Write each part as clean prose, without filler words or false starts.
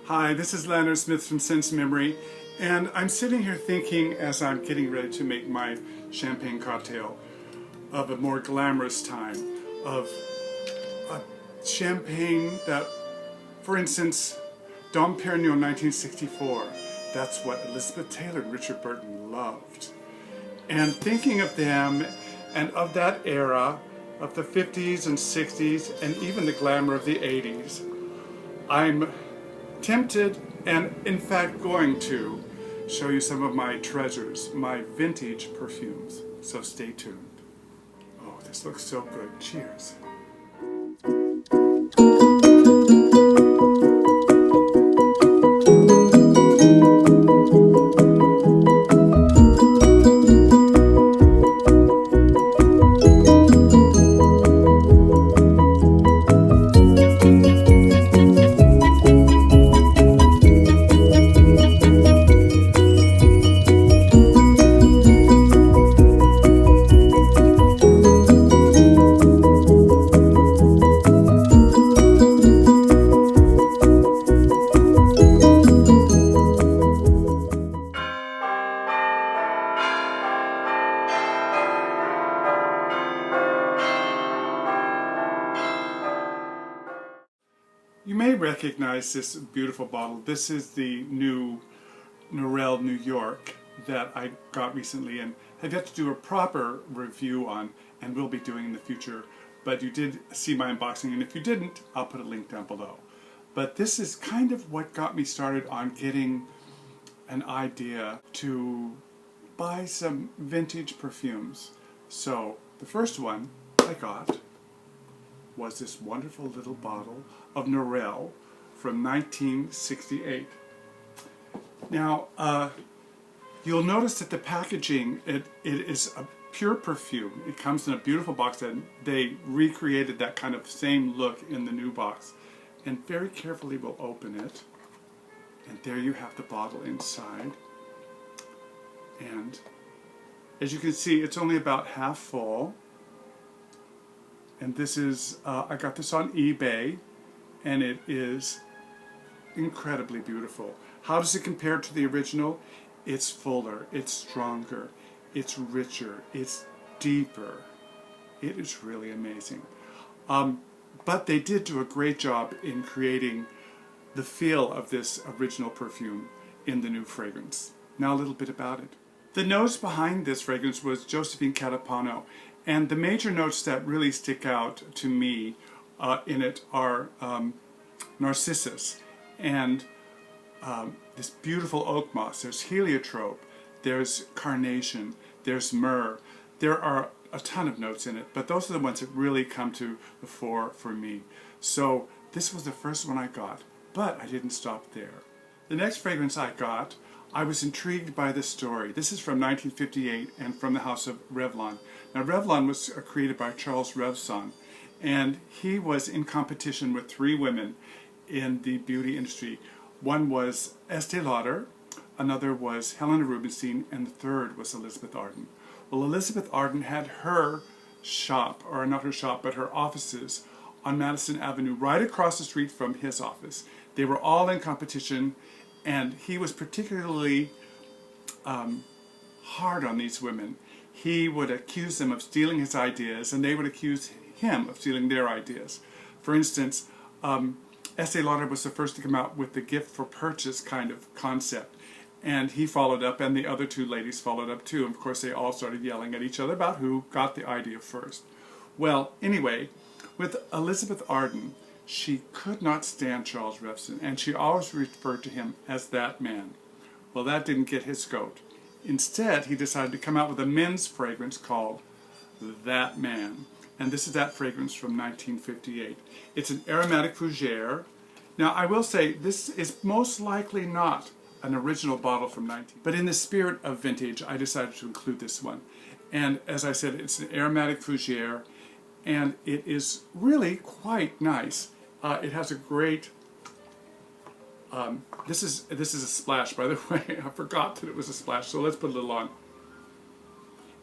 Hi, this is Lanier Smith from Sense Memory, and I'm sitting here thinking as I'm getting ready to make my champagne cocktail of a more glamorous time, of a champagne that, for instance, Dom Perignon 1964, that's what Elizabeth Taylor and Richard Burton loved. And thinking of them and of that era, of the 50s and 60s, and even the glamour of the 80s, I'm tempted and in fact going to show you some of my treasures, my vintage perfumes. So stay tuned. Oh, this looks so good. Cheers. You may recognize this beautiful bottle. This is the new Norell New York that I got recently and have yet to do a proper review on, and will be doing in the future. But you did see my unboxing, and if you didn't, I'll put a link down below. But this is kind of what got me started on getting an idea to buy some vintage perfumes. So the first one I got was this wonderful little bottle of Norell from 1968. Now, you'll notice that the packaging, it is a pure perfume. It comes in a beautiful box, and they recreated that kind of same look in the new box. And very carefully we'll open it, and there you have the bottle inside. And as you can see, it's only about half full. And this is, I got this on eBay, and it is incredibly beautiful. How does it compare to the original? It's fuller, it's stronger, it's richer, it's deeper. It is really amazing. But they did do a great job in creating the feel of this original perfume in the new fragrance. Now a little bit about it. The nose behind this fragrance was Josephine Catapano, and the major notes that really stick out to me in it are narcissus and this beautiful oak moss. There's heliotrope, there's carnation, there's myrrh. There are a ton of notes in it, but those are the ones that really come to the fore for me. So this was the first one I got, but I didn't stop there. The next fragrance I got, I was intrigued by the story. This is from 1958 and from the house of Revlon. Now Revlon was created by Charles Revson, and he was in competition with three women in the beauty industry. One was Estee Lauder, another was Helena Rubinstein, and the third was Elizabeth Arden. Well, Elizabeth Arden had her shop, or not her shop, but her offices on Madison Avenue, right across the street from his office. They were all in competition, and he was particularly hard on these women. He would accuse them of stealing his ideas, and they would accuse him of stealing their ideas. For instance, Estee Lauder was the first to come out with the gift for purchase kind of concept, and he followed up, and the other two ladies followed up too. And of course, they all started yelling at each other about who got the idea first. Well, anyway, with Elizabeth Arden, she could not stand Charles Revson, and she always referred to him as that man. Well, that didn't get his goat. Instead, he decided to come out with a men's fragrance called That Man. And this is that fragrance from 1958. It's an aromatic fougere. Now, I will say, this is most likely not an original bottle from 19, but in the spirit of vintage, I decided to include this one. And as I said, it's an aromatic fougere, and it is really quite nice. It has a great, this is a splash, by the way. I forgot that it was a splash, so let's put a little on.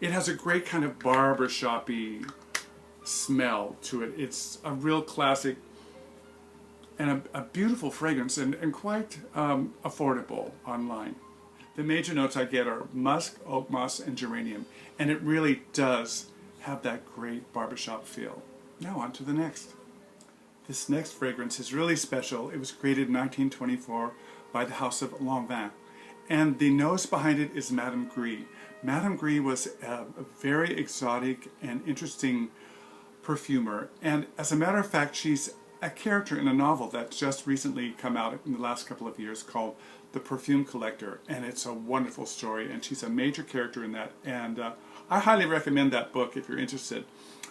It has a great kind of barbershop-y smell to it. It's a real classic and a beautiful fragrance and quite affordable online. The major notes I get are musk, oak moss, and geranium, and it really does have that great barbershop feel. Now on to the next. This next fragrance is really special. It was created in 1924 by the House of Lanvin, and the nose behind it is Madame Gris. Madame Gris was a very exotic and interesting perfumer, and as a matter of fact, she's a character in a novel that's just recently come out in the last couple of years called The Perfume Collector, and it's a wonderful story, and she's a major character in that, and I highly recommend that book if you're interested.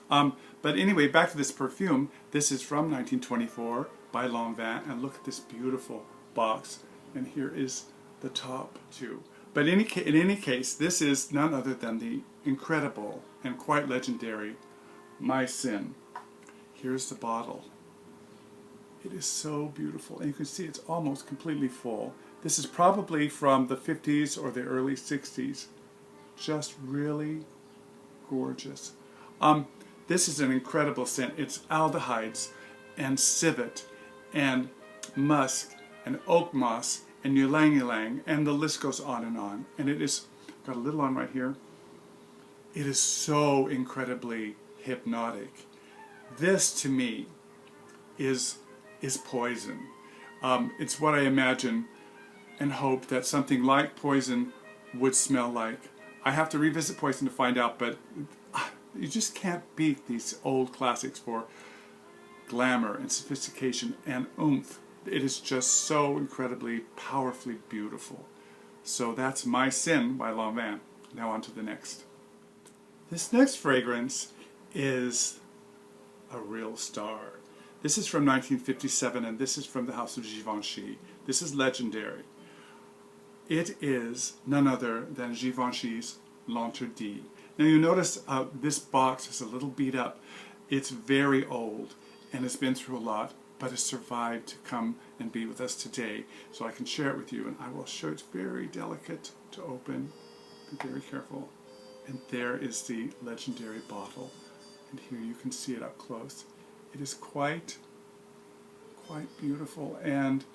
But anyway, back to this perfume. This is from 1924 by Lanvin, and look at this beautiful box, and here is the top too. But in any case, this is none other than the incredible and quite legendary My Sin. Here's the bottle. It is so beautiful, and you can see it's almost completely full. This is probably from the 50s or the early 60s. Just really gorgeous. This is an incredible scent. It's aldehydes and civet and musk and oak moss and ylang ylang, and the list goes on. And it is, got a little on right here. It is so incredibly hypnotic. This to me is poison. It's what I imagine and hope that something like Poison would smell like. I have to revisit Poison to find out, but you just can't beat these old classics for glamour and sophistication and oomph. It is just so incredibly, powerfully beautiful. So that's My Sin by Lanvin. Now on to the next. This next fragrance is a real star. This is from 1957, and this is from the House of Givenchy. This is legendary. It is none other than Givenchy's L'Interdit. Now you notice this box is a little beat up. It's very old and it's been through a lot, but it's survived to come and be with us today. So I can share it with you, and I will show it. It's very delicate to open. Be very careful. And there is the legendary bottle. And here you can see it up close. It is quite beautiful, and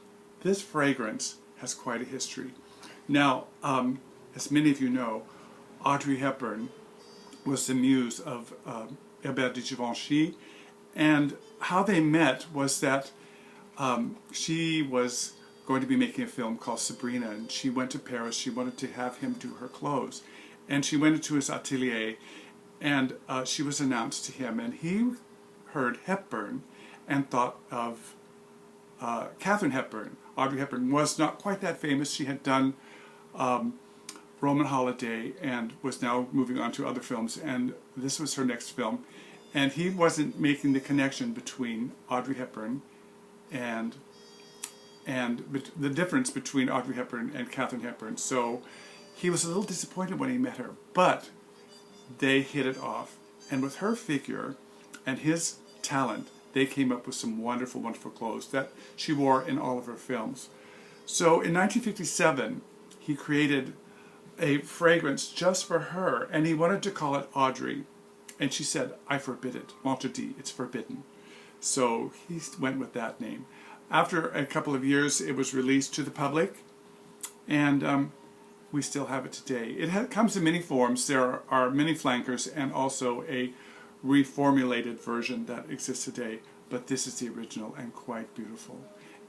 this fragrance has quite a history. Now, as many of you know, Audrey Hepburn was the muse of Hubert de Givenchy, and how they met was that she was going to be making a film called Sabrina, and she went to Paris. She wanted to have him do her clothes, and she went into his atelier, and she was announced to him, and he heard Hepburn and thought of Katharine Hepburn. Audrey Hepburn was not quite that famous. She had done Roman Holiday and was now moving on to other films, and this was her next film. And he wasn't making the connection between Audrey Hepburn and the difference between Audrey Hepburn and Katharine Hepburn. So he was a little disappointed when he met her, but they hit it off. And with her figure and his talent, they came up with some wonderful, wonderful clothes that she wore in all of her films. So in 1957, he created a fragrance just for her, and he wanted to call it Audrey. And she said, I forbid it. L'Interdit, it's forbidden. So he went with that name. After a couple of years, it was released to the public, and we still have it today. It comes in many forms. There are many flankers and also a reformulated version that exists today, but this is the original and quite beautiful.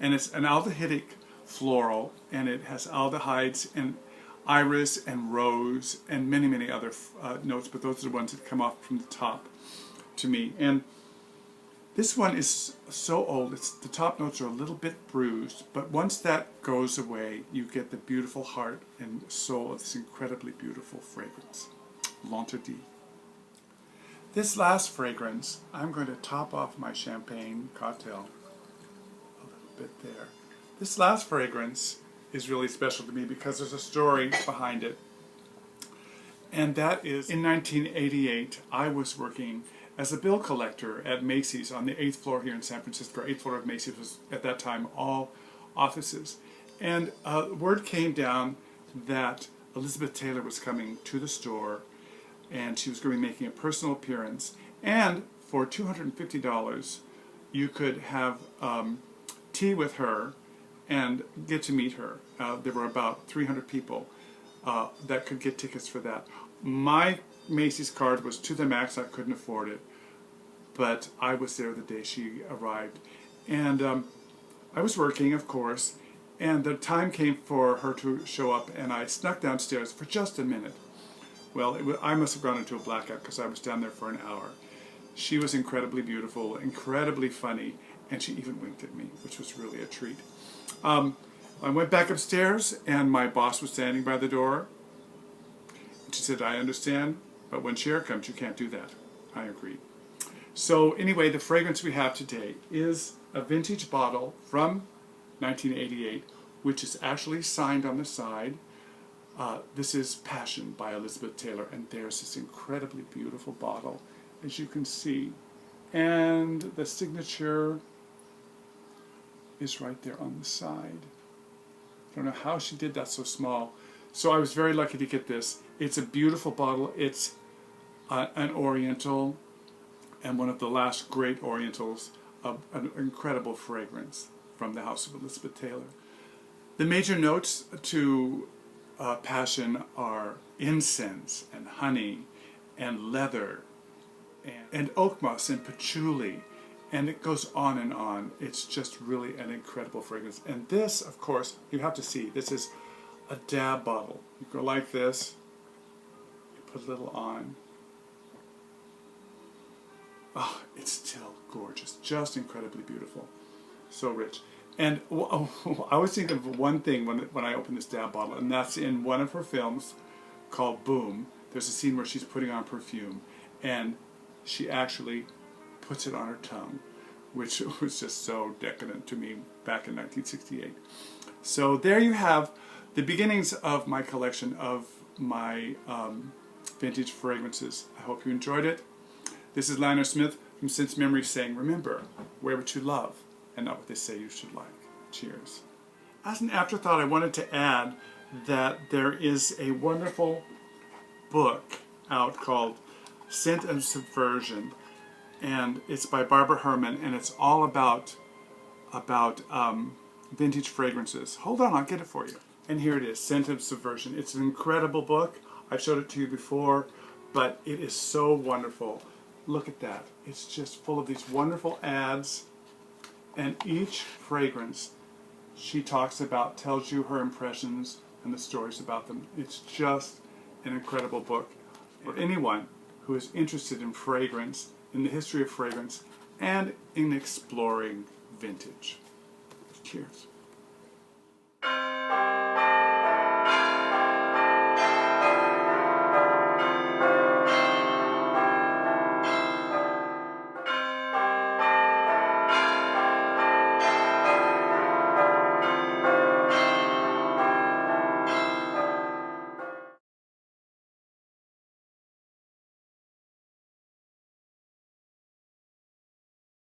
And it's an aldehydic floral, and it has aldehydes and iris and rose and many, many other notes, but those are the ones that come off from the top to me. And this one is so old, the top notes are a little bit bruised, but once that goes away, you get the beautiful heart and soul of this incredibly beautiful fragrance, L'Interdit. This last fragrance, I'm going to top off my champagne cocktail a little bit there. This last fragrance is really special to me because there's a story behind it. And that is, in 1988, I was working as a bill collector at Macy's on the 8th floor here in San Francisco. 8th floor of Macy's was, at that time, all offices. And word came down that Elizabeth Taylor was coming to the store, and she was going to be making a personal appearance. And for $250, you could have tea with her and get to meet her. There were about 300 people that could get tickets for that. My Macy's card was to the max. I couldn't afford it, but I was there the day she arrived. And I was working, of course, and the time came for her to show up, and I snuck downstairs for just a minute. Well, I must have gone into a blackout because I was down there for an hour. She was incredibly beautiful, incredibly funny, and she even winked at me, which was really a treat. I went back upstairs, and my boss was standing by the door. And she said, "I understand, but when Cher comes, you can't do that." I agreed. So anyway, the fragrance we have today is a vintage bottle from 1988, which is actually signed on the side. This is Passion by Elizabeth Taylor, and there's this incredibly beautiful bottle, as you can see. And the signature is right there on the side. I don't know how she did that so small. So I was very lucky to get this. It's a beautiful bottle. It's an Oriental, and one of the last great Orientals, of an incredible fragrance from the house of Elizabeth Taylor. The major notes to Passion are incense and honey and leather and oak moss and patchouli, and it goes on and on. It's just really an incredible fragrance. And this, of course, you have to see, this is a dab bottle. You go like this, you put a little on. Oh, it's still gorgeous, just incredibly beautiful, so rich. And I always think of one thing when I open this dab bottle, and that's in one of her films called Boom. There's a scene where she's putting on perfume, and she actually puts it on her tongue, which was just so decadent to me back in 1968. So there you have the beginnings of my collection of my vintage fragrances. I hope you enjoyed it. This is Lanier Smith from Since Memory saying, remember, wear what you love and not what they say you should like. Cheers. As an afterthought, I wanted to add that there is a wonderful book out called Scent and Subversion, and it's by Barbara Herman, and it's all about vintage fragrances. Hold on, I'll get it for you. And here it is, Scent and Subversion. It's an incredible book. I've showed it to you before, but it is so wonderful. Look at that. It's just full of these wonderful ads, and each fragrance she talks about tells you her impressions and the stories about them. It's just an incredible book for anyone who is interested in fragrance, in the history of fragrance, and in exploring vintage. Cheers.